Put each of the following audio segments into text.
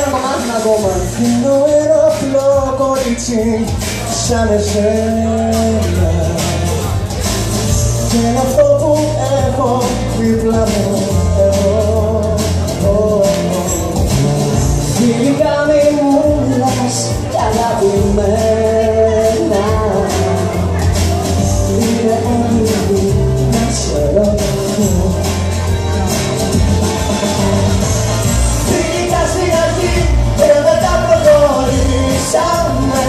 ένα κομμάτι ακόμα. Θέλω ένα απλό κορίτσι σαν εσένα και είναι αυτό που έχω δίπλα μου εγώ. Φιλικά μη μου μιλάς κι αγαπημένα, είναι όνειρη να σε ρωτώ. Φιλικά στην αρχή και μετά προχωρήσαμε.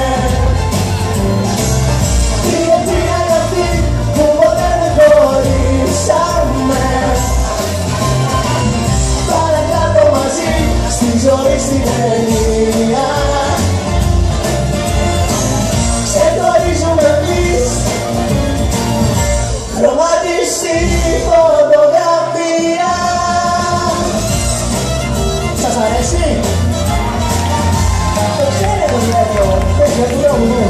Η αιτία είναι αυτή που ποτέ δεν χωρίσαμε. Παρακάτω μαζί στη ζωή στην ταινία ξεχωρίζουμε εμείς, χρωματιστή φωτογραφία. Σας αρέσει? Το ξέρετε το βλέπω, τέτοιο δρόμο.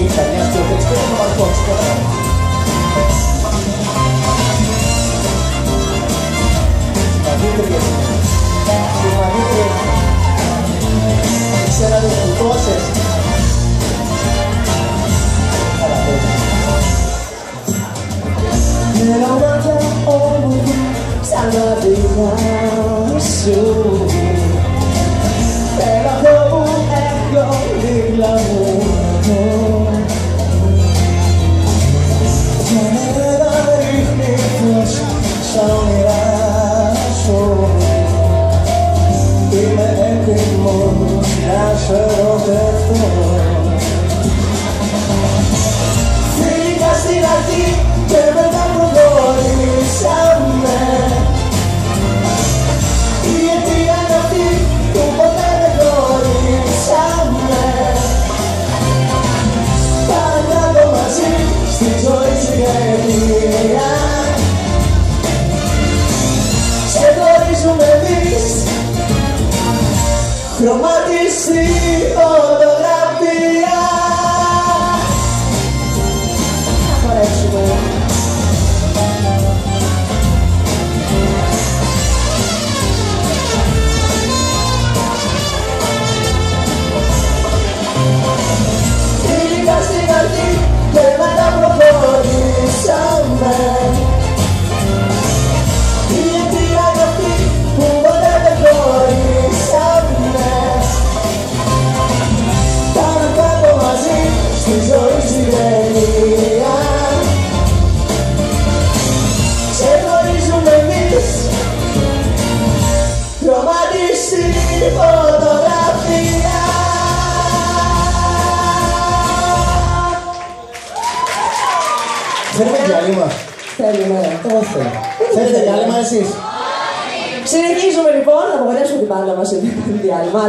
Ήρθα μια στο textero no balcón, τώρα. Συμμαγήτρια. Ξέρατε που τόσες. Με ρομάτια όμορφα σαν τα δικά σου. Θέλω αυτό που έχω δίπλα μου εγώ. Και μένα ρίχνει φως σαν όνειρά σου. Είμαι έτοιμος να σε ερωτευτώ. Φίλικα στην αρχή και μετά προχωρήσαμε. Η αιτία είναι αυτή που ποτέ δεν χωρίσαμε. Παρακάτω μαζί στη ζωή στην ταινία ξεχωρίζουμε εμείς, χρωματιστή φωτογραφία. Θα χορέψουμε. Φίλικα στην αρχή και μετά προχωρήσαμε. Η αιτία είναι αυτή που ποτέ δεν χωρίσαμε. Παρακάτω μαζί στη ζωή στην ταινία ξεχωρίζουμε εμείς, χρωματιστή φωτογραφία. Θέλουμε διάλειμμα. Θέλουμε. Εγώ θέλω. Θέλετε διάλειμμα εσείς? Συνεχίζουμε λοιπόν, θα απογορεύσουμε την μπάντα μας σε διάλειμμα.